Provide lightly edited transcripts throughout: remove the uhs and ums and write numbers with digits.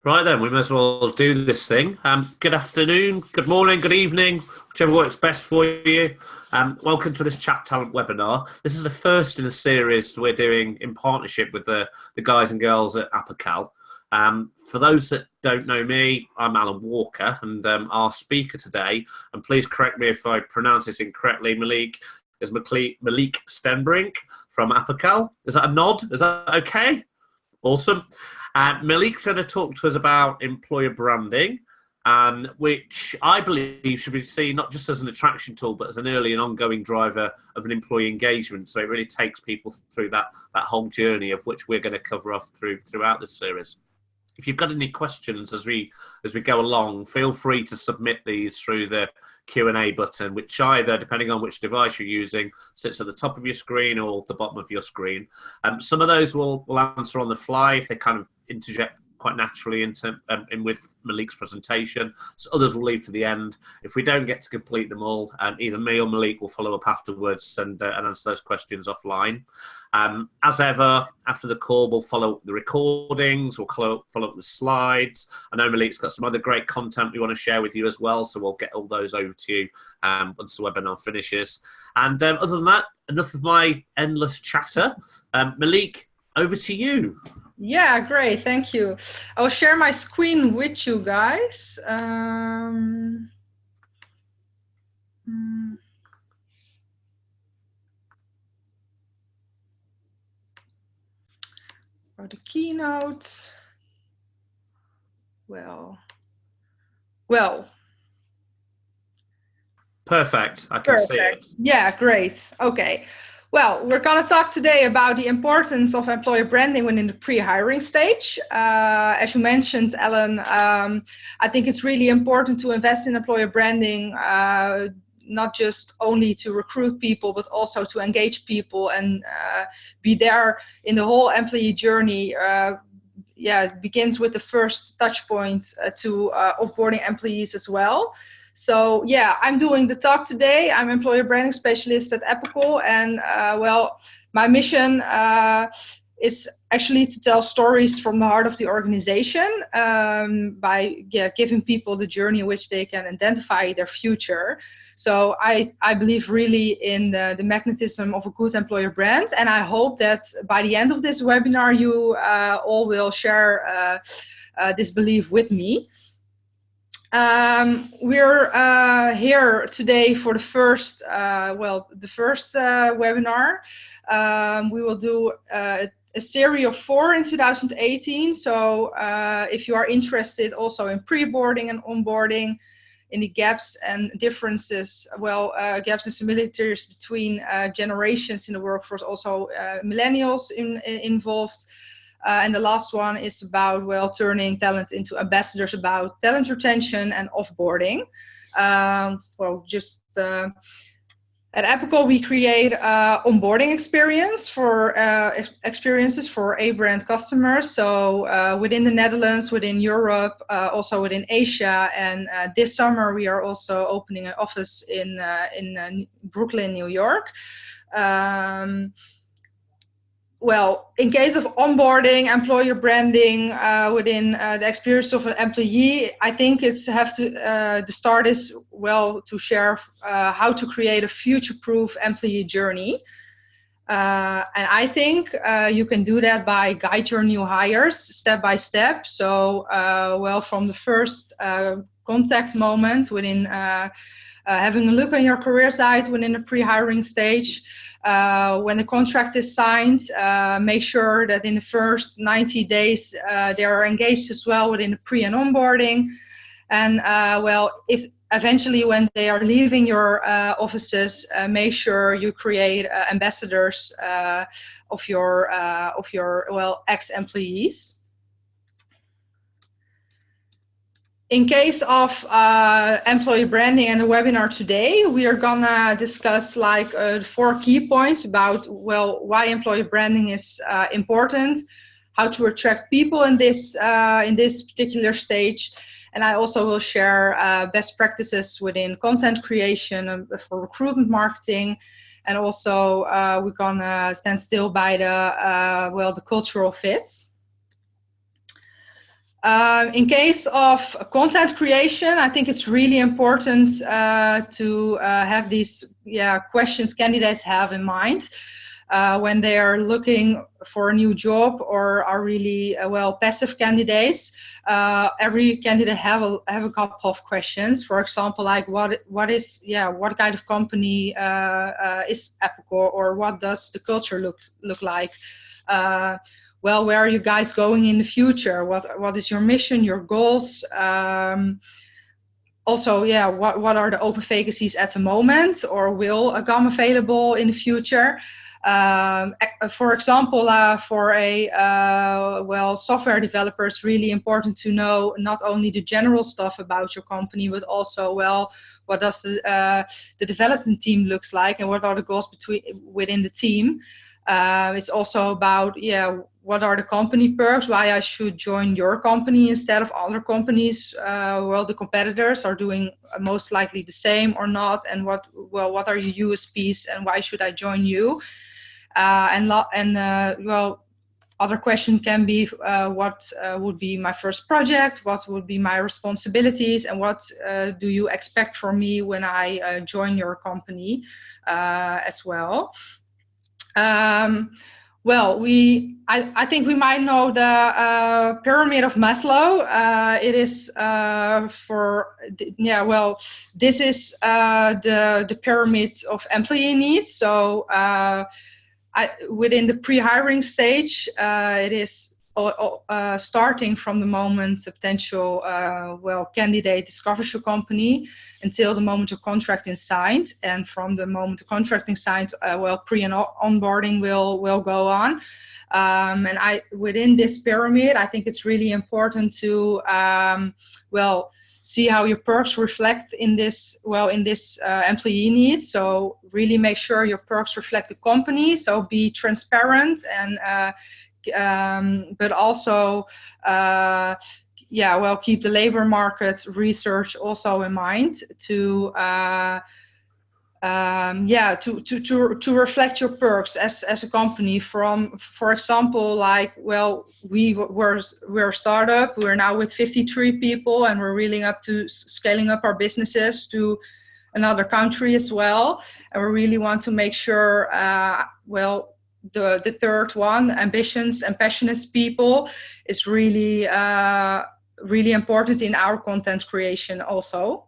Right then, we may as well do this thing. Good afternoon, good morning, good evening, whichever works best for you. Welcome to this ChatTalent webinar. This is the first in a series we're doing in partnership with the guys and girls at Appical. For those that don't know me, I'm Alan Walker, and our speaker today, and please correct me if I pronounce this incorrectly, is Malique Steenbrink from Appical. Is that a nod? Is that okay? Awesome. Malique's going to talk to us about employer branding, which I believe should be seen not just as an attraction tool, but as an early and ongoing driver of an employee engagement. So it really takes people through that whole journey, of which we're going to cover off throughout this series. If you've got any questions as we go along, feel free to submit these through the Q&A button, which either, depending on which device you're using, sits at the top of your screen or the bottom of your screen. Some of those we'll answer on the fly if they kind of interject quite naturally in with Malique's presentation. So others will leave to the end. If we don't get to complete them all, either me or Malique will follow up afterwards and answer those questions offline. As ever, after the call, we'll follow up the recordings, we'll follow up the slides. I know Malique's got some other great content we want to share with you as well, so we'll get all those over to you once the webinar finishes. And other than that, enough of my endless chatter. Malique, over to you. Yeah, great. Thank you. I'll share my screen with you guys. For the keynote. Well. Perfect. I can see it. Yeah, great. Okay. Well, we're going to talk today about the importance of employer branding within the pre-hiring stage. As you mentioned, Alan, I think it's really important to invest in employer branding, not just only to recruit people, but also to engage people and be there in the whole employee journey. It begins with the first touch point to offboarding employees as well. So yeah, I'm doing the talk today. I'm employer branding specialist at Appical, and my mission is actually to tell stories from the heart of the organization by giving people the journey in which they can identify their future. So I believe really in the magnetism of a good employer brand, and I hope that by the end of this webinar you all will share this belief with me. We're here today for the first webinar. We will do a series of 4 in 2018. So if you are interested also in preboarding and onboarding, in the gaps and differences, gaps and similarities between generations in the workforce, also millennials involved. And the last one is about, turning talent into ambassadors, about talent retention and offboarding. At Appical, we create onboarding experiences for A-brand customers. So within the Netherlands, within Europe, also within Asia. And this summer, we are also opening an office in Brooklyn, New York. In case of onboarding, employer branding within the experience of an employee, I think the start is to share how to create a future-proof employee journey. And I think you can do that by guide your new hires step by step. So, from the first contact moment within having a look on your career site within the pre-hiring stage. When the contract is signed, make sure that in the first 90 days they are engaged as well within the pre and onboarding. And if eventually when they are leaving your offices, make sure you create ambassadors of your ex-employees. In case of employee branding and the webinar today, we are gonna discuss 4 key points about why employee branding is important, how to attract people in this particular stage, and I also will share best practices within content creation for recruitment marketing, and also we're gonna stand still by the cultural fit. In case of content creation, I think it's really important to have these questions candidates have in mind when they are looking for a new job or are really passive candidates. Every candidate have a couple of questions. For example, like what kind of company is Appical, or what does the culture look like? Where are you guys going in the future? What is your mission, your goals? Also, what are the open vacancies at the moment, or will come available in the future? For example, for a software developer, it's really important to know not only the general stuff about your company, but also, what does the development team looks like, and what are the goals within the team? It's also about, what are the company perks, why I should join your company instead of other companies. The competitors are doing most likely the same or not, and what are your USPs, and why should I join you? Other questions can be, what would be my first project, what would be my responsibilities, and what do you expect from me when I join your company as well. I think we might know the pyramid of Maslow. It is this is the pyramid of employee needs. So within the pre-hiring stage, it is starting from the moment the potential candidate discovers your company until the moment of contracting signed, and from the moment the contracting signed, pre and onboarding will go on. And within this pyramid, I think it's really important to see how your perks reflect in this employee needs. So really make sure your perks reflect the company. So be transparent, and but also keep the labor market research also in mind to reflect your perks as a company. For example, we're a startup. We're now with 53 people, and we're really up to scaling up our businesses to another country as well. And we really want to make sure, the third one, ambitions and passionate people, is really really important in our content creation also.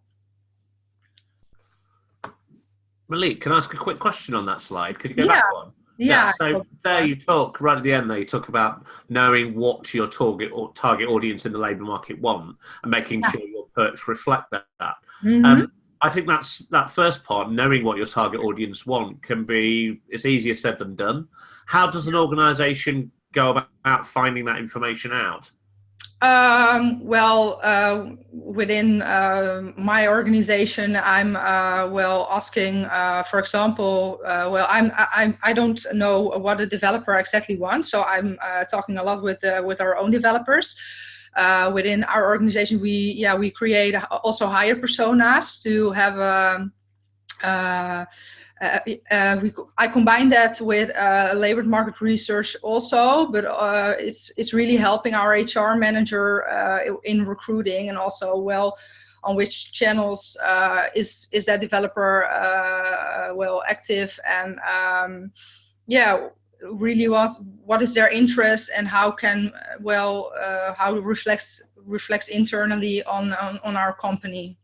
Malique, can I ask a quick question on that slide? Could you go back one? Yeah. So there you talk, right at the end there, you talk about knowing what your target audience in the labour market want, and making sure your perks reflect that. Mm-hmm. I think that first part, knowing what your target audience want, it's easier said than done. How does an organisation go about finding that information out? Within my organization, I'm asking, for example, I don't know what a developer exactly wants, so I'm talking a lot with our own developers. Within our organization, we create also higher personas to have I combine that with labor market research also, but it's really helping our HR manager in recruiting, and also on which channels is that developer active, and really what is their interest, and how can how it reflects internally on our company.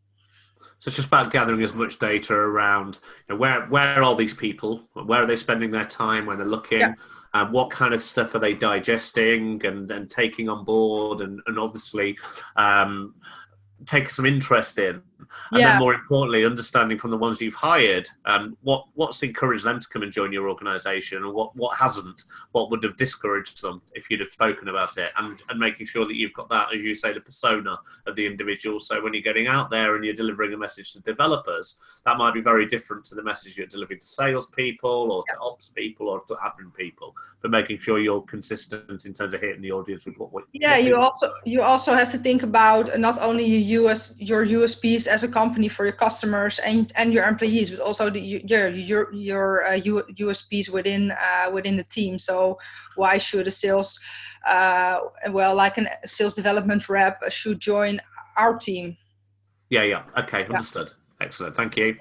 So it's just about gathering as much data around, where are all these people, where are they spending their time when they're looking, what kind of stuff are they digesting and taking on board, and obviously take some interest in. And then more importantly, understanding from the ones you've hired, what's encouraged them to come and join your organisation, and what hasn't, what would have discouraged them if you'd have spoken about it, and making sure that you've got that, as you say, the persona of the individual. So when you're getting out there and you're delivering a message to developers, that might be very different to the message you're delivering to salespeople or to ops people or to admin people, but making sure you're consistent in terms of hitting the audience with what you also have to think about not only your USPs as a company for your customers and your employees, but also your USPs within the team. So why should a sales, like a sales development rep should join our team? Yeah. Okay, understood. Excellent. Thank you.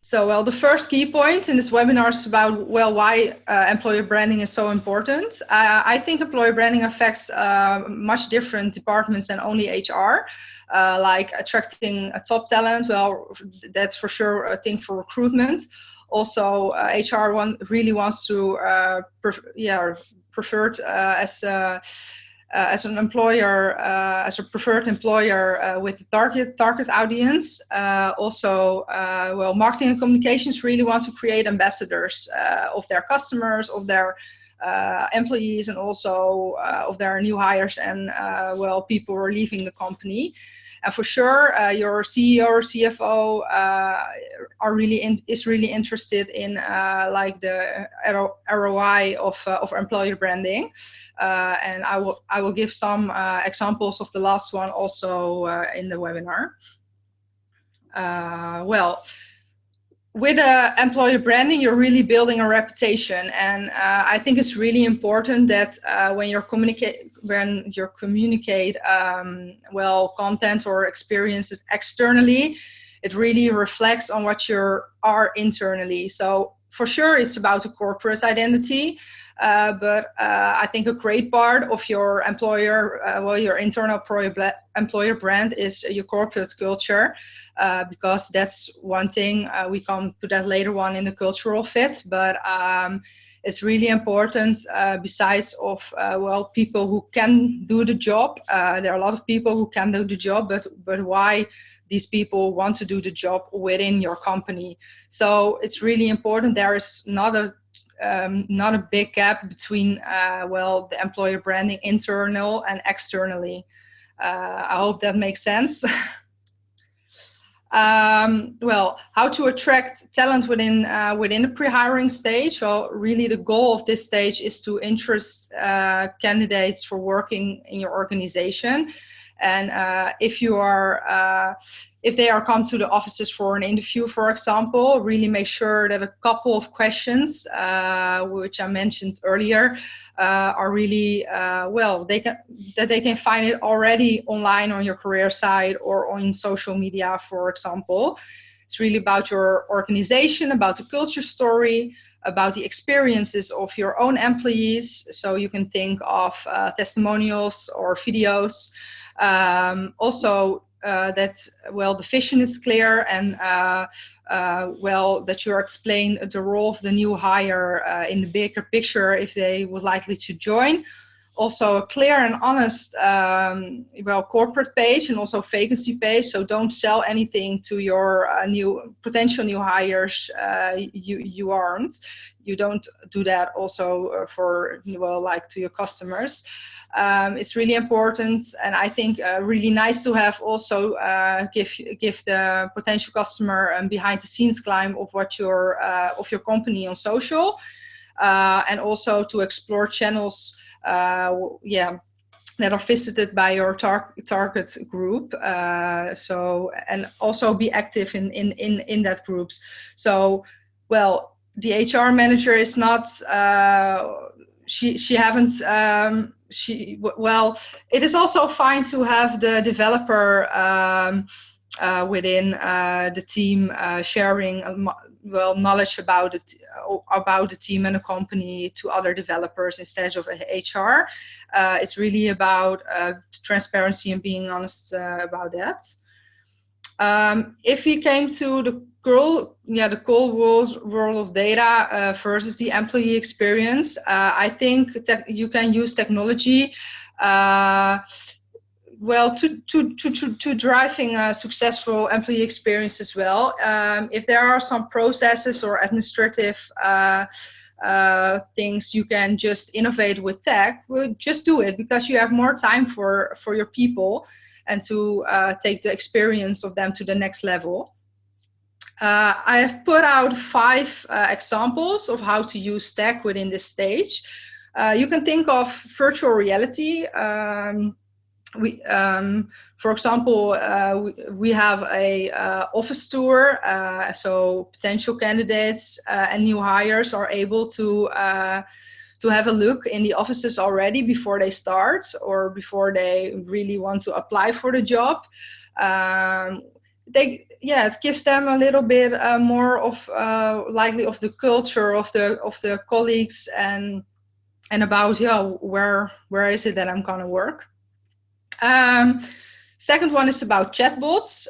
So, well, the first key point in this webinar is about, why employer branding is so important. I think employer branding affects much different departments than only HR, like attracting a top talent. Well, that's for sure a thing for recruitment. Also, HR really wants to preferred as an employer, as a preferred employer with a target audience. Marketing and communications really want to create ambassadors of their customers, of their employees, and also of their new hires and people who are leaving the company. And for sure, your CEO or CFO is really interested in like the ROI of employer branding. And I will give some examples of the last one also in the webinar. With employer branding, you're really building a reputation, and I think it's really important that when you communicate content or experiences externally, it really reflects on what you are internally. So for sure, it's about a corporate identity. But I think a great part of your employer, your internal employer brand is your corporate culture, because that's one thing. We come to that later on in the cultural fit, but it's really important. Besides of people who can do the job, there are a lot of people who can do the job, but why these people want to do the job within your company? So it's really important. There is not a big gap between the employer branding internal and externally. I hope that makes sense. How to attract talent within the pre-hiring stage? Well, really the goal of this stage is to interest candidates for working in your organization. And if they are come to the offices for an interview, for example, really make sure that a couple of questions, which I mentioned earlier, are really they can find it already online on your career site or on social media, for example. It's really about your organization, about the culture story, about the experiences of your own employees. So you can think of testimonials or videos. That the vision is clear, and that you explain the role of the new hire in the bigger picture if they would likely to join. Also a clear and honest corporate page and also vacancy page. So don't sell anything to your potential new hires you aren't. You don't do that also to your customers. It's really important, and I think really nice to have also give the potential customer a behind-the-scenes climb of what of your company on social, and also to explore channels that are visited by your target group. And also be active in that groups. So the HR manager is not. It is also fine to have the developer within the team sharing knowledge about the team and the company to other developers instead of HR. It's really about transparency and being honest about that. If we came to the cold world of data versus the employee experience, I think that you can use technology to driving a successful employee experience as well. If there are some processes or administrative things you can just innovate with tech, just do it, because you have more time for your people and to take the experience of them to the next level. I have put out 5 examples of how to use tech within this stage. You can think of virtual reality. we for example, we have a office tour, so potential candidates and new hires are able to have a look in the offices already before they start or before they really want to apply for the job. It gives them a little bit more of likely of the culture of the colleagues and about where is it that I'm gonna work. Second one is about chatbots.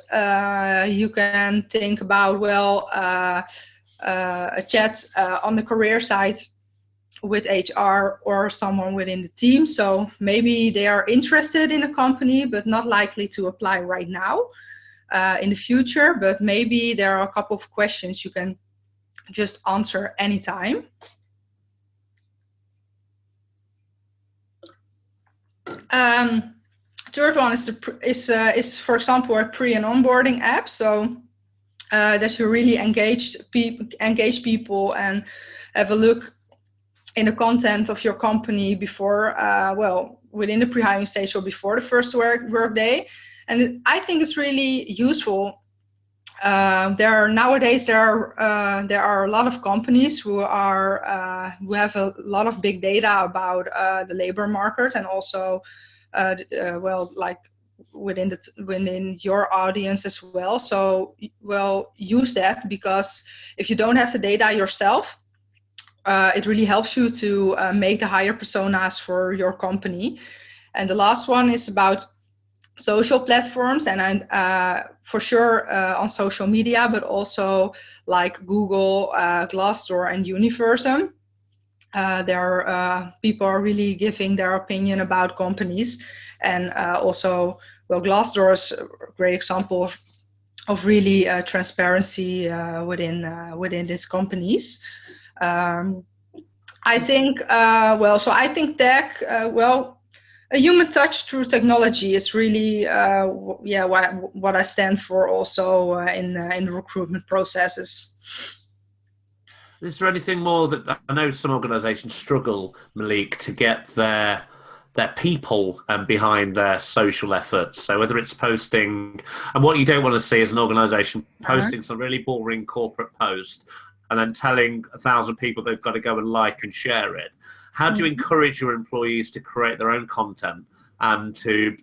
You can think about a chat on the career side with HR or someone within the team. So maybe they are interested in a company, but not likely to apply right now. In the future, but maybe there are a couple of questions you can just answer anytime. Third one is for example a pre and onboarding app, so that you really engage people and have a look in the content of your company before, within the pre-hiring stage or before the first work day. And I think it's really useful. Nowadays there are a lot of companies who have a lot of big data about the labor market, and also like within your audience as well. So use that, because if you don't have the data yourself, it really helps you to make the hire personas for your company. And the last one is about social platforms, and for sure on social media, but also like Google, Glassdoor, and Universum. People are really giving their opinion about companies, and also Glassdoor is a great example of really transparency within these companies. I think I think tech a human touch through technology is really what I stand for also in recruitment processes. Is there anything more that I know some organisations struggle, Malique, to get their people behind their social efforts? So whether it's posting, and what you don't want to see is an organisation posting some really boring corporate post and then telling 1,000 people they've got to go and like and share it. How do you encourage your employees to create their own content and to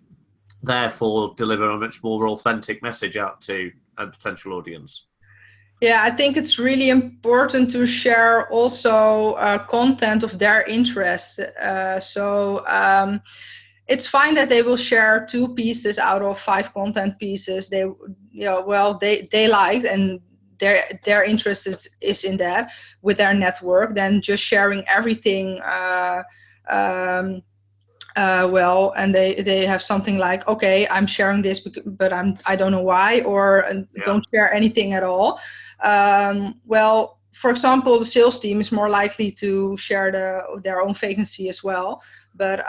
therefore deliver a much more authentic message out to a potential audience? Yeah, I think it's really important to share also content of their interest. It's fine that they will share 2 pieces out of 5 content pieces they liked, and their interest is in that with their network, than just sharing everything and they have something like, okay, I'm sharing this but I don't know why, or don't share anything at all. For example, the sales team is more likely to share their own vacancy as well, but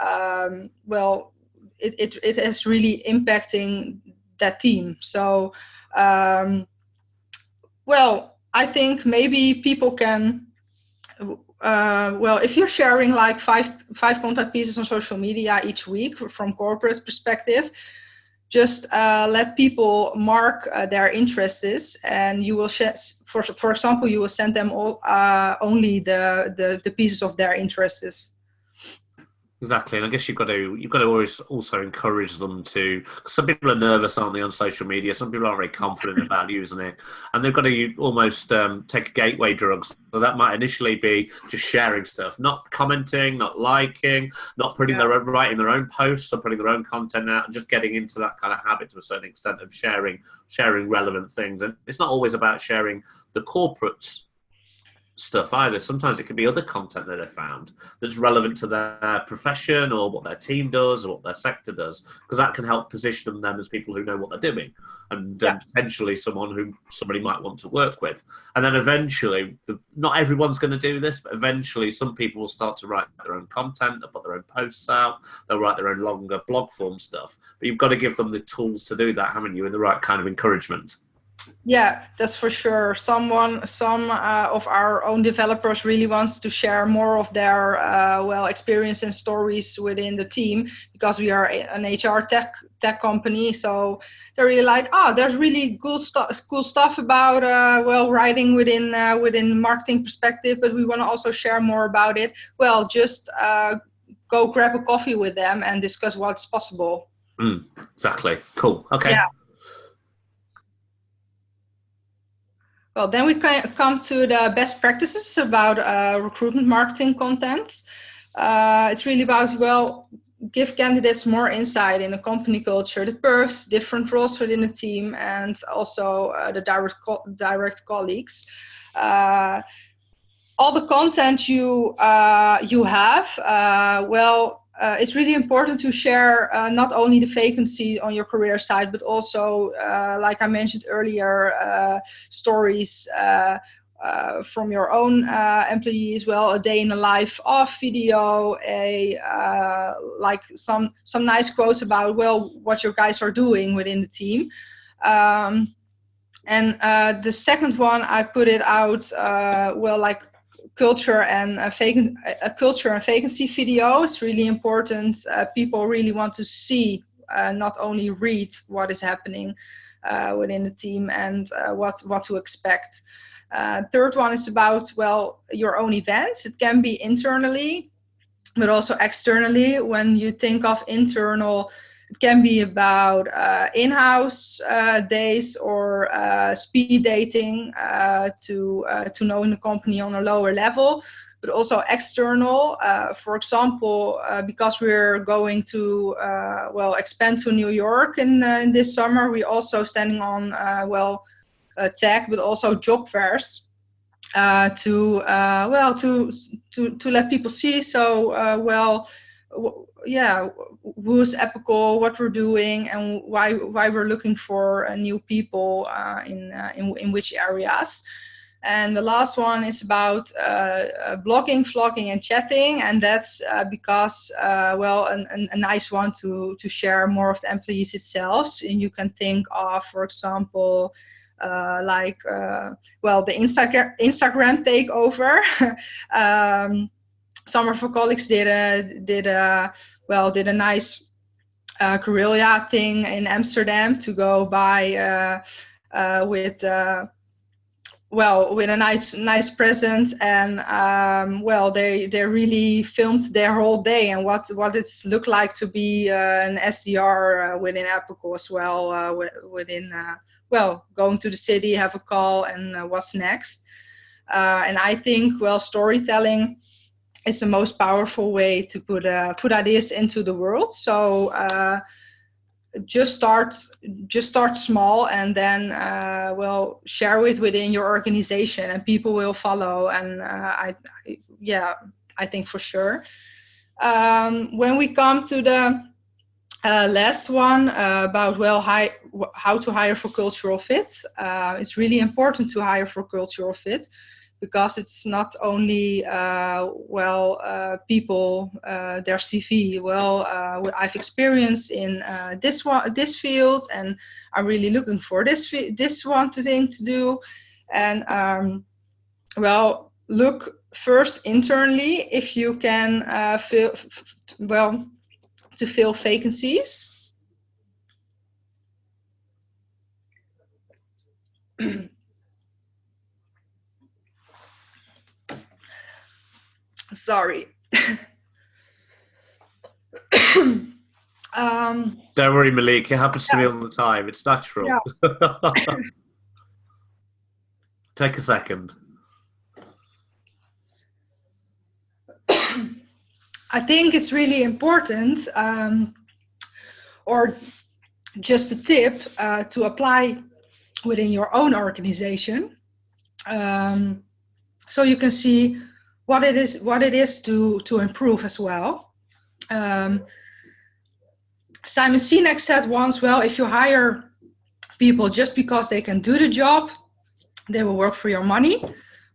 it is really impacting that team. So I think maybe people can, if you're sharing like five contact pieces on social media each week from corporate perspective, just let people mark their interests, and you will share. For example, you will send them all only the pieces of their interests. Exactly, and I guess you've got to always also encourage them to. Cause some people are nervous, aren't they, on social media? Some people aren't very confident about using it, and they've got to almost take gateway drugs. So that might initially be just sharing stuff, not commenting, not liking, not putting writing their own posts or putting their own content out, and just getting into that kind of habit to a certain extent of sharing relevant things. And it's not always about sharing the corporate stuff either. Sometimes it can be other content that they found that's relevant to their profession or what their team does or what their sector does, because that can help position them as people who know what they're doing, and potentially someone who somebody might want to work with. And then eventually, not everyone's going to do this, but eventually some people will start to write their own content, they'll put their own posts out, they'll write their own longer blog form stuff. But you've got to give them the tools to do that, haven't you, and the right kind of encouragement. Yeah, that's for sure. Some of our own developers really wants to share more of their experience and stories within the team, because we are an HR tech company. So they're really like, oh, there's really cool stuff about writing within marketing perspective, but we want to also share more about it. Well, just go grab a coffee with them and discuss what's possible. Exactly. Cool. Okay. Yeah. Well, then we come to the best practices about recruitment marketing content. It's really about, well, give candidates more insight in the company culture, the perks, different roles within the team, and also the direct colleagues. All the content you have, it's really important to share not only the vacancy on your career site, but also, like I mentioned earlier, stories from your own employees. Well, a day in the life off video, like some nice quotes about, well, what your guys are doing within the team. And the second one, I put it out, like culture and vacancy video. It's really important. People really want to see, not only read what is happening within the team and what to expect. Third one is about, well, your own events. It can be internally, but also externally. When you think of internal, it can be about in-house days or speed dating to know the company on a lower level, but also external. For example, because we're going to expand to New York in this summer, we're also standing on tech, but also job fairs to let people see. So who's Appical, what we're doing, and why we're looking for new people in which areas. And the last one is about blogging, vlogging, and chatting, and that's because a nice one to share more of the employees itself. And you can think of, for example, the Instagram takeover. Some of our colleagues did a nice guerrilla thing in Amsterdam to go by with a nice present, and they really filmed their whole day and what it's looked like to be an SDR within Appical as well, going to the city, have a call, and what's next. And I think storytelling is the most powerful way to put ideas into the world. So just start small, and then share it within your organization, and people will follow. And I think for sure. When we come to the last one about how to hire for cultural fit, it's really important to hire for cultural fit, because it's not only people their CV. I've experienced in this field, and I'm really looking for this one thing to do. And look first internally if you can fill vacancies. Sorry. Don't worry, Malique. It happens to me all the time. It's natural. Yeah. Take a second. I think it's really important, or just a tip, to apply within your own organization, so you can see what it is to improve as well. Simon Sinek said once, if you hire people just because they can do the job, they will work for your money.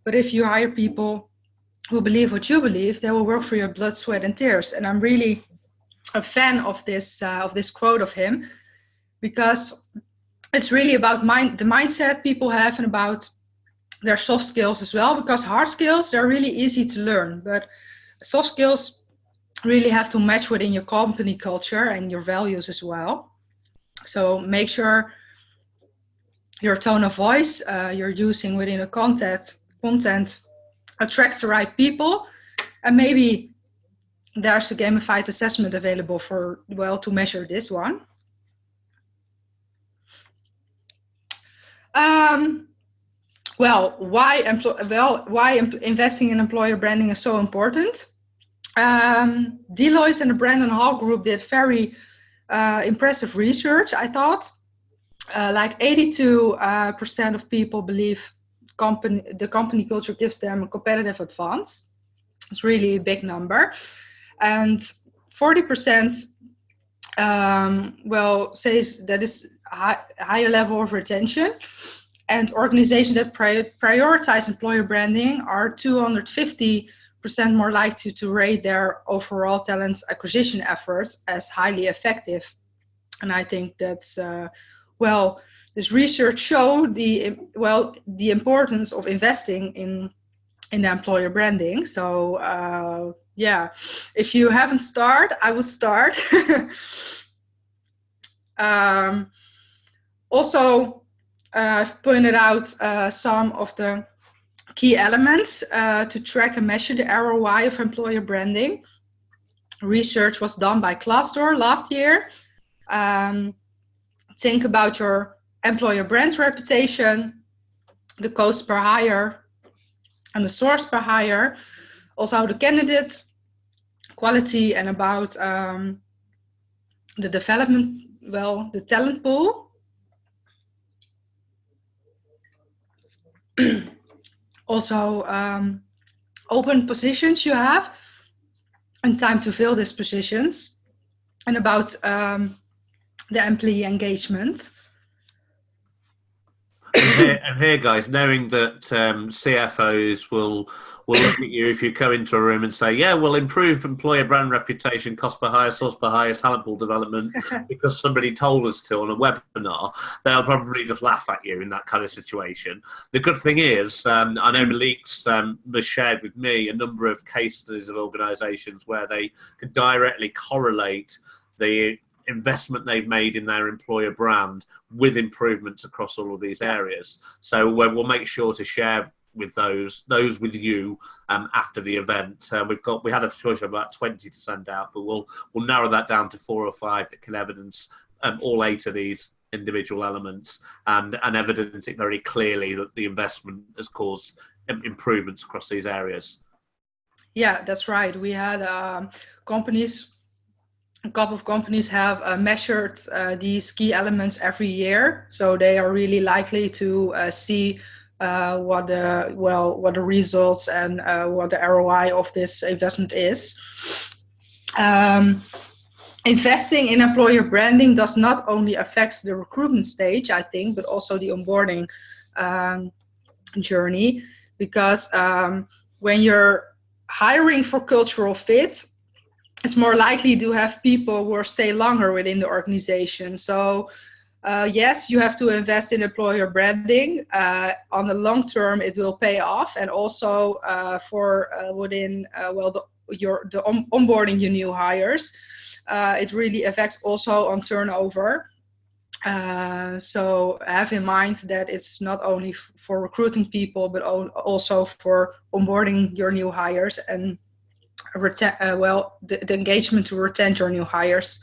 But if you hire people who believe what you believe, they will work for your blood, sweat, and tears. And I'm really a fan of this quote of him, because it's really about the mindset people have and about their soft skills as well, because hard skills, they're really easy to learn, but soft skills really have to match within your company culture and your values as well. So make sure your tone of voice you're using within a content attracts the right people, and maybe there's a gamified assessment available for, well, to measure this one. Why investing in employer branding is so important. Deloitte and the Brandon Hall Group did very impressive research, I thought. Like 82% of people believe the company culture gives them a competitive advance. It's really a big number. And 40% says that is a higher level of retention. And organizations that prioritize employer branding are 250% more likely to rate their overall talent acquisition efforts as highly effective. And I think that's, this research showed the importance of investing in the employer branding. So if you haven't started, I would start. Also, I've pointed out some of the key elements to track and measure the ROI of employer branding. Research was done by Glassdoor last year. Think about your employer brand reputation, the cost per hire, and the source per hire. Also the candidate quality, and about the development, the talent pool. Also open positions you have and time to fill these positions, and about the employee engagement. And here, guys, knowing that CFOs will look at you if you come into a room and say, yeah, we'll improve employer brand reputation, cost per hire, source per hire, talent pool development, because somebody told us to on a webinar, they'll probably just laugh at you in that kind of situation. The good thing is, I know Malique's has shared with me a number of case studies of organisations where they could directly correlate the investment they've made in their employer brand with improvements across all of these areas. So we'll make sure to share with those with you after the event. We had a choice of about 20 to send out, but we'll narrow that down to 4 or 5 that can evidence all 8 of these individual elements and evidence it very clearly that the investment has caused improvements across these areas. Yeah, that's right. We had a couple of companies have measured these key elements every year, so they are really likely to see what the results and what the ROI of this investment is. Investing in employer branding does not only affect the recruitment stage, I think, but also the onboarding journey, because when you're hiring for cultural fit, it's more likely to have people who stay longer within the organization. So yes, you have to invest in employer branding. On the long term, it will pay off, and also onboarding your new hires. It really affects also on turnover. So have in mind that it's not only for recruiting people, but also for onboarding your new hires and the engagement to retain your new hires.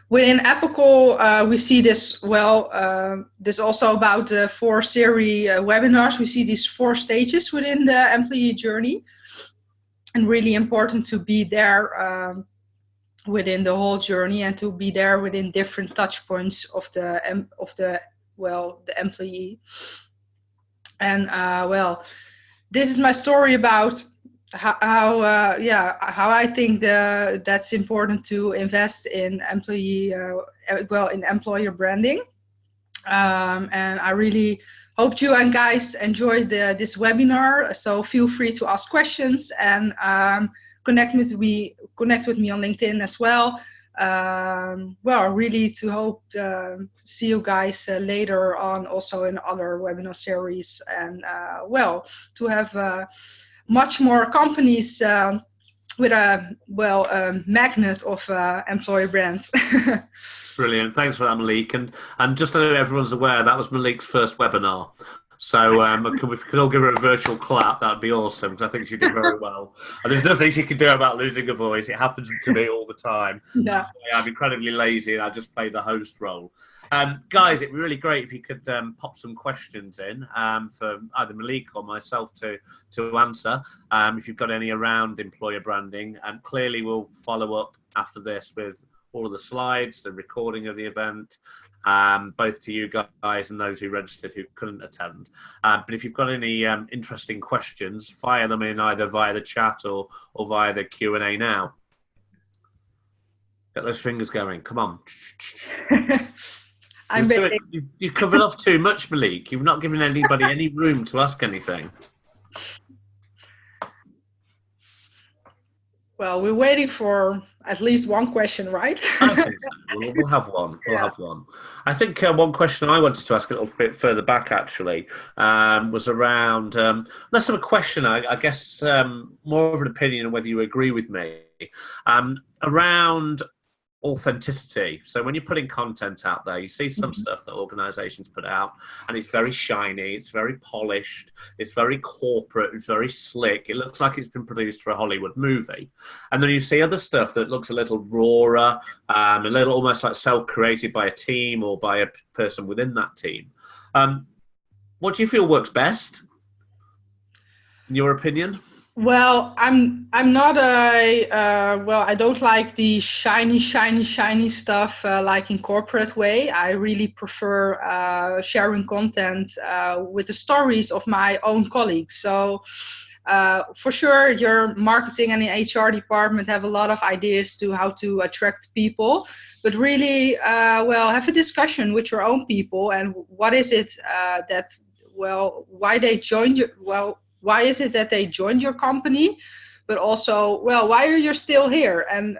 Within Appical, we see this this also about the 4 series webinars. We see these 4 stages within the employee journey, and really important to be there within the whole journey, and to be there within different touch points of the employee. And this is my story about how I think that's important to invest in employer branding. And I really hope you and guys enjoyed this webinar. So feel free to ask questions and connect with me on LinkedIn as well. Well, really to hope see you guys later on also in other webinar series, and well, to have much more companies with a magnet of employer brand. Brilliant. Thanks for that, Malique. And just so everyone's aware, that was Malique's first webinar. So if we could all give her a virtual clap, that would be awesome, because I think she did very well. And there's nothing she can do about losing a voice. It happens to me all the time. Yeah. I'm incredibly lazy, and I just play the host role. Guys, it'd be really great if you could pop some questions in for either Malique or myself to answer, if you've got any around employer branding. And clearly we'll follow up after this with all of the slides, the recording of the event, both to you guys and those who registered who couldn't attend. But if you've got any interesting questions, fire them in either via the chat or via the Q&A now. Get those fingers going. Come on. You covered off too much, Malique. You've not given anybody any room to ask anything. Well, we're waiting for at least one question, right? I think so. We'll have one. We'll have one. I think one question I wanted to ask a little bit further back, actually, was around, less of a question, I guess, more of an opinion on whether you agree with me, around authenticity. So when you're putting content out there, you see some stuff that organizations put out, and it's very shiny, it's very polished, it's very corporate, it's very slick. It looks like it's been produced for a Hollywood movie. And then you see other stuff that looks a little rawer, a little almost like self-created by a team or by a person within that team. What do you feel works best, in your opinion? Well, I'm not I don't like the shiny stuff like in corporate way. I really prefer sharing content with the stories of my own colleagues. So for sure, your marketing and the HR department have a lot of ideas to how to attract people, but really, have a discussion with your own people and what is it why they joined you, why is it that they joined your company, but also, why are you still here? And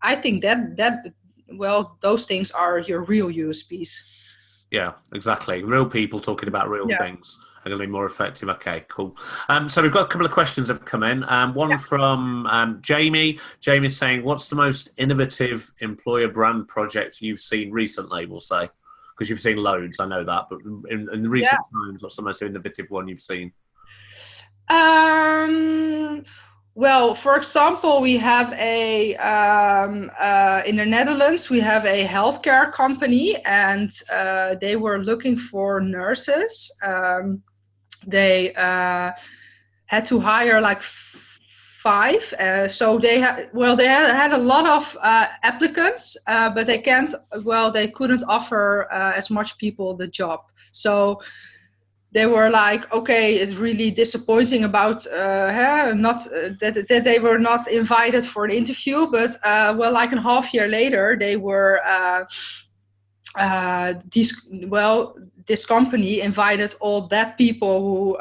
I think that those things are your real USPs. Yeah, exactly. Real people talking about real things are going to be more effective. Okay, cool. So we've got a couple of questions that have come in. One from Jamie. Jamie's saying, what's the most innovative employer brand project you've seen recently, we'll say? Because you've seen loads, I know that, but in recent times, what's the most innovative one you've seen? Well, for example, we have in the Netherlands, we have a healthcare company, and they were looking for nurses. They had to hire like 5. So they had a lot of applicants, but they couldn't offer as much people the job. So they were like, okay, it's really disappointing about that they were not invited for an interview. But like a half year later, they were this company invited all that people who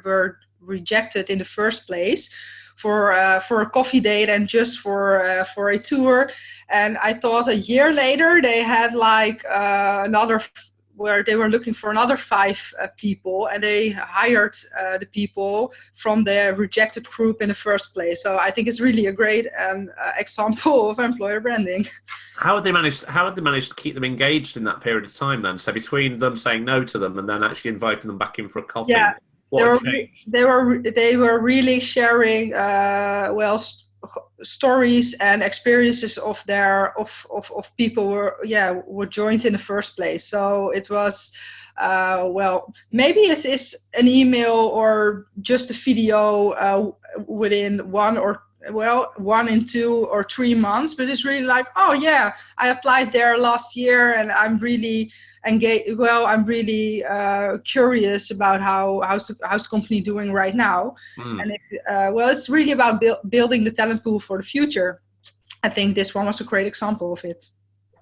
were rejected in the first place for a coffee date and just for a tour. And I thought a year later they had like another, where they were looking for another 5 people, and they hired the people from the rejected group in the first place. So I think it's really a great example of employer branding. How had they managed to keep them engaged in that period of time then? So between them saying no to them and then actually inviting them back in for a coffee, they were really sharing stories and experiences of people were joined in the first place. So it was maybe it is an email or just a video within 1 and 2 or 3 months, but it's really like, oh yeah, I applied there last year and I'm really engaged. I'm really curious about how's the company doing right now. And it's really about building the talent pool for the future. I think this one was a great example of it.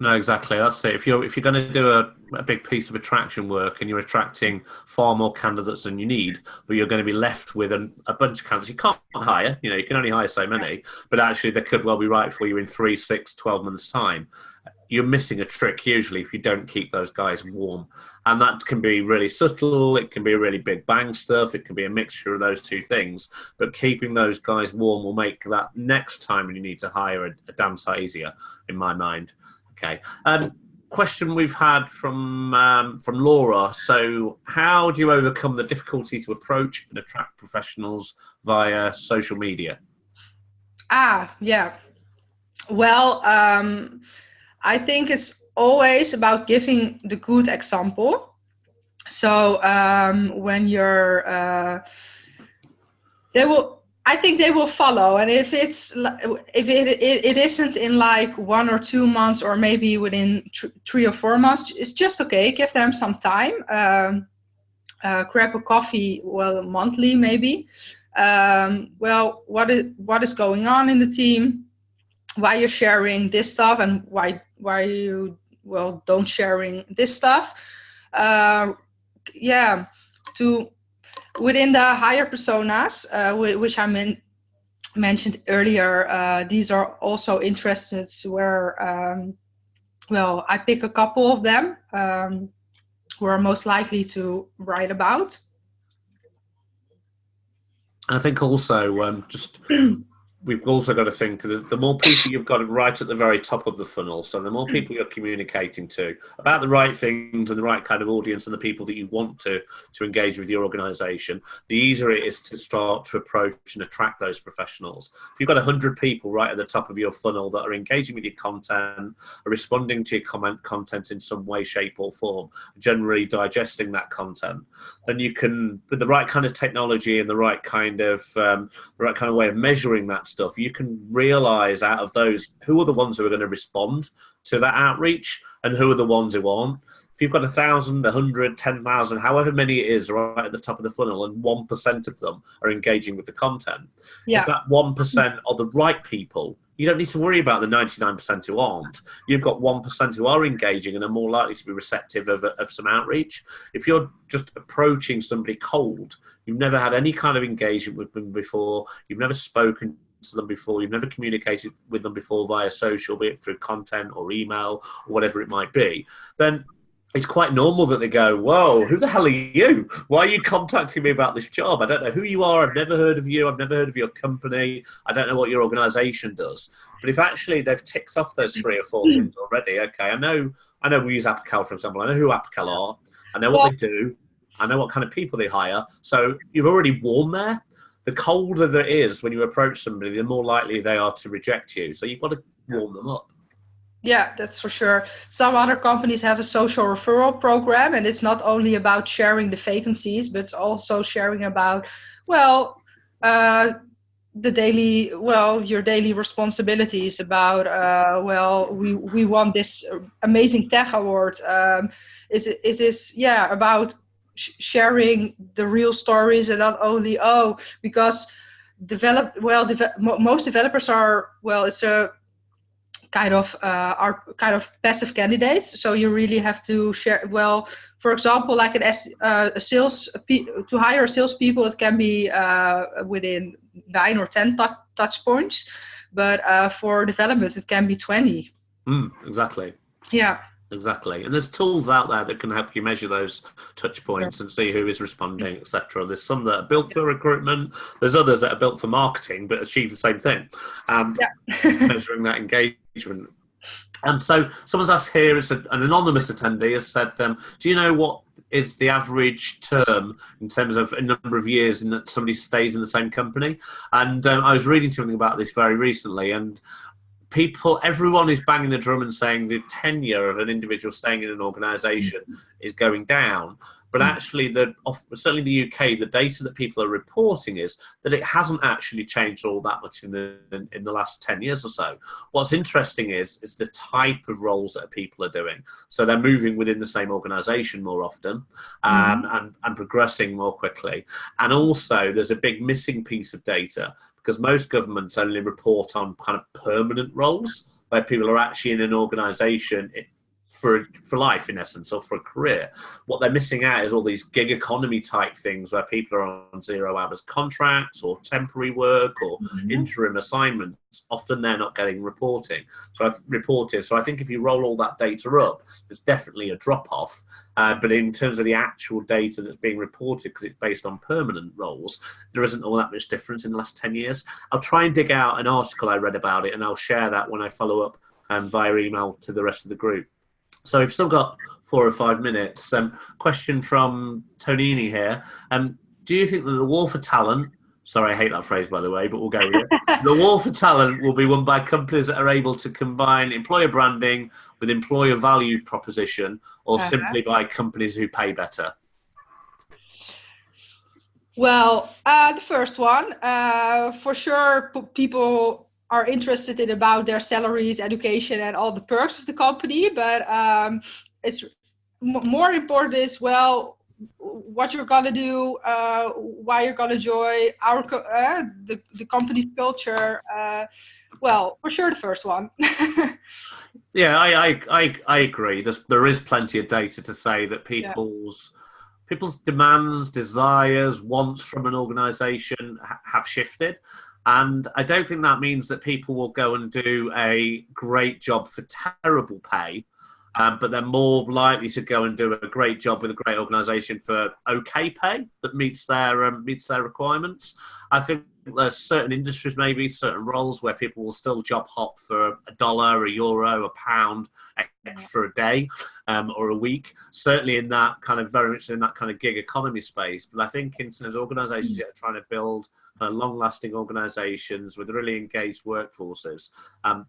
No, exactly. That's it. If you're going to do a big piece of attraction work and you're attracting far more candidates than you need, but you're going to be left with a bunch of candidates you can't hire. You know, you can only hire so many, but actually they could well be right for you in 3, 6, 12 months' time. You're missing a trick usually if you don't keep those guys warm. And that can be really subtle. It can be a really big bang stuff. It can be a mixture of those two things. But keeping those guys warm will make that next time when you need to hire a damn sight easier, in my mind. Okay. Question we've had from Laura. So how do you overcome the difficulty to approach and attract professionals via social media? Yeah. Well, I think it's always about giving the good example. So when you're, I think they will follow. And if it isn't in like 1 or 2 months, or maybe within 3 or 4 months, it's just okay. Give them some time. Grab a coffee, well, monthly maybe. Well, what is going on in the team? Why you're sharing this stuff, and why you don't sharing this stuff. To within the higher personas, which I mentioned earlier, these are also interests where I pick a couple of them who are most likely to write about. I think also we've also got to think that the more people you've got right at the very top of the funnel, so the more people you're communicating to about the right things and the right kind of audience and the people that you want to engage with your organization, the easier it is to start to approach and attract those professionals. If you've got 100 people right at the top of your funnel that are engaging with your content, are responding to your content in some way, shape or form, generally digesting that content, then you can, with the right kind of technology and the right kind of way of measuring that stuff, you can realize out of those who are the ones who are going to respond to that outreach and who are the ones who aren't. If you've got 1,000, 100, 10,000, however many it is right at the top of the funnel, and 1% of them are engaging with the content, if that 1% are the right people, you don't need to worry about the 99% who aren't. You've got 1% who are engaging and are more likely to be receptive of some outreach. If you're just approaching somebody cold, you've never had any kind of engagement with them before, you've never spoken to them before, you've never communicated with them before via social, be it through content or email or whatever it might be, then it's quite normal that they go, whoa, who the hell are you? Why are you contacting me about this job? I don't know who you are. I've never heard of you. I've never heard of your company. I don't know what your organization does. But if actually they've ticked off those 3 or 4 things already, okay, I know we use Appical, for example. I know who Appical are. I know what they do. I know what kind of people they hire. So you've already warmed there. The colder there is when you approach somebody, the more likely they are to reject you. So you've got to warm them up. Yeah, that's for sure. Some other companies have a social referral program, and it's not only about sharing the vacancies, but it's also sharing about, your daily responsibilities about, we won this amazing tech award. It is about sharing the real stories, and not only, because most developers are, it's a are kind of passive candidates. So you really have to share. Well, for example, like to hire salespeople, it can be within 9 or 10 touch points, but for development, it can be 20. Exactly. Yeah. Exactly. And there's tools out there that can help you measure those touch points and see who is responding, etc. There's some that are built for recruitment. There's others that are built for marketing, but achieve the same thing. Measuring that engagement. And so someone's asked here, it's an anonymous attendee has said, do you know what is the average term in terms of a number of years in that somebody stays in the same company? And I was reading something about this very recently, and everyone is banging the drum and saying the tenure of an individual staying in an organisation is going down. But actually, certainly in the UK, the data that people are reporting is that it hasn't actually changed all that much in the last 10 years or so. What's interesting is the type of roles that people are doing. So they're moving within the same organisation more often and progressing more quickly. And also, there's a big missing piece of data, because most governments only report on kind of permanent roles. where people are actually in an organisation for life, in essence, or for a career. What they're missing out is all these gig economy type things where people are on 0 hours contracts or temporary work or interim assignments. Often they're not getting reporting. So I think if you roll all that data up, there's definitely a drop off. But in terms of the actual data that's being reported, because it's based on permanent roles, there isn't all that much difference in the last 10 years. I'll try and dig out an article I read about it, and I'll share that when I follow up via email to the rest of the group. So we've still got 4 or 5 minutes. Question from Tonini here. Do you think that the war for talent, sorry, I hate that phrase, by the way, but we'll go with it. The war for talent will be won by companies that are able to combine employer branding with employer value proposition, or simply by companies who pay better? Well, the first one, for sure, people are interested in about their salaries, education, and all the perks of the company, but it's more important is, well, what you're gonna do, why you're gonna join our the company's culture. Well, for sure, the first one. Yeah, I agree. There is plenty of data to say that people's demands, desires, wants from an organisation have shifted. And I don't think that means that people will go and do a great job for terrible pay, but they're more likely to go and do a great job with a great organisation for okay pay that meets their requirements. I think there's certain industries, maybe certain roles, where people will still job hop for $1, €1, £1 extra a day or a week. Certainly in that kind of very much in that kind of gig economy space. But I think in terms of organisations that are trying to build long-lasting organisations with really engaged workforces,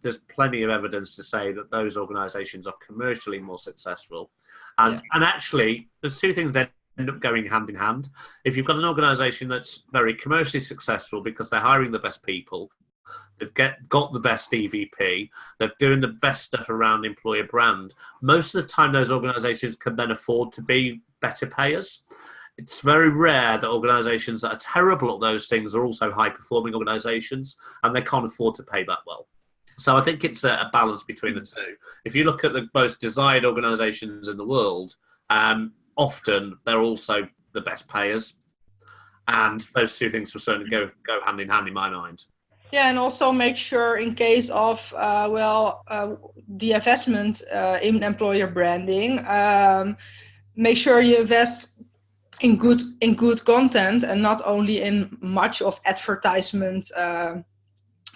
there's plenty of evidence to say that those organisations are commercially more successful. And actually, there's two things that end up going hand in hand. If you've got an organisation that's very commercially successful because they're hiring the best people, they've got the best EVP, they're doing the best stuff around employer brand, most of the time those organisations can then afford to be better payers. It's very rare that organisations that are terrible at those things are also high-performing organisations, and they can't afford to pay that well. So I think it's a balance between the two. If you look at the most desired organisations in the world, often they're also the best payers, and those two things will certainly go hand in hand in my mind. Yeah, and also make sure in case of the investment in employer branding, make sure you invest in good content and not only in much of advertisement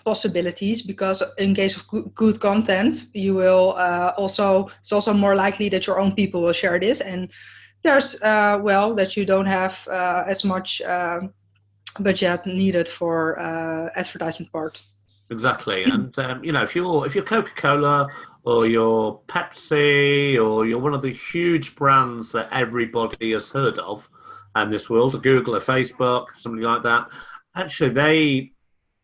possibilities, because in case of good content, you will it's also more likely that your own people will share this, and there's that you don't have as much budget needed for advertisement part. Exactly, and if you're Coca-Cola or you're Pepsi or you're one of the huge brands that everybody has heard of in this world, Google or Facebook, something like that, actually they,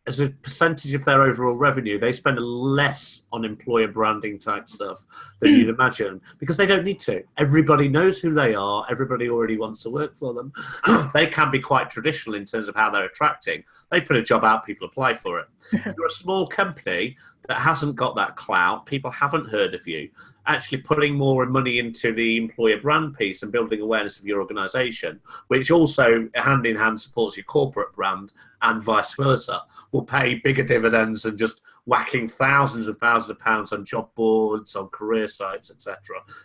as a percentage of their overall revenue, they spend less on employer branding type stuff than you'd imagine, because they don't need to. Everybody knows who they are. Everybody already wants to work for them. They can be quite traditional in terms of how they're attracting. They put a job out, people apply for it. If you're a small company that hasn't got that clout, people haven't heard of you, actually putting more money into the employer brand piece and building awareness of your organisation, which also hand in hand supports your corporate brand and vice versa, will pay bigger dividends than just whacking thousands of pounds on job boards, on career sites, etc.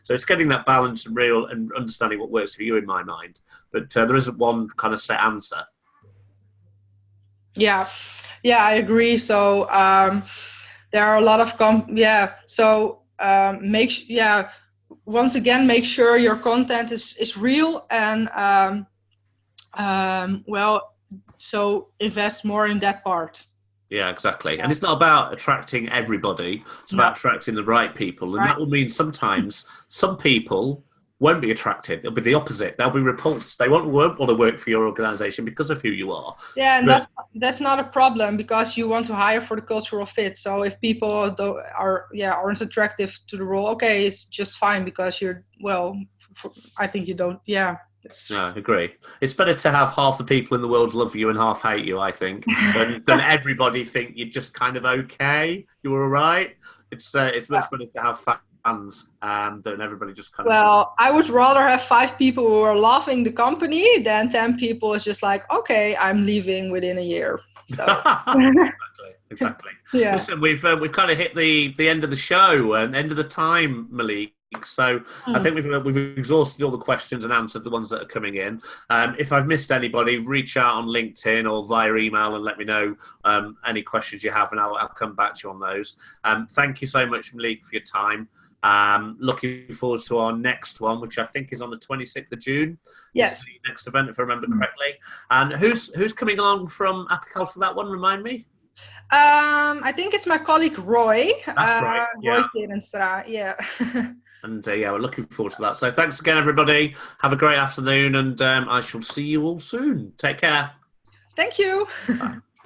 So it's getting that balance and understanding what works for you in my mind. But there isn't one kind of set answer. Yeah, I agree. So there are a lot of once again, make sure your content is real, and so invest more in that part. Yeah, exactly. Yeah. And it's not about attracting everybody. It's about attracting the right people. And that will mean sometimes some people won't be attracted. It'll be the opposite. They'll be repulsed. They won't want to work for your organisation because of who you are. Yeah, and that's not a problem, because you want to hire for the cultural fit. So if people aren't attractive to the role, okay, it's just fine, because I think you don't. Yeah. I agree. It's better to have half the people in the world love you and half hate you, I think, than everybody think you're just kind of okay, you're all right. It's much better to have fans than everybody just kind of. Well, I would rather have 5 people who are loving the company than 10 people is just like, okay, I'm leaving within a year. So. Exactly. Yeah. Listen, we've kind of hit the end of the show and end of the time, Malique. So I think we've exhausted all the questions and answered the ones that are coming in. If I've missed anybody, reach out on LinkedIn or via email and let me know any questions you have, and I'll come back to you on those. Thank you so much, Malique, for your time. Looking forward to our next one, which I think is on the 26th of June. Yes. It's the next event, if I remember correctly. And who's coming along from Appical for that one? Remind me. I think it's my colleague Roy. That's right. Yeah. Roy Kerenstra. Yeah. And we're looking forward to that. So thanks again, everybody. Have a great afternoon, and I shall see you all soon. Take care. Thank you.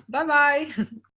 Bye-bye.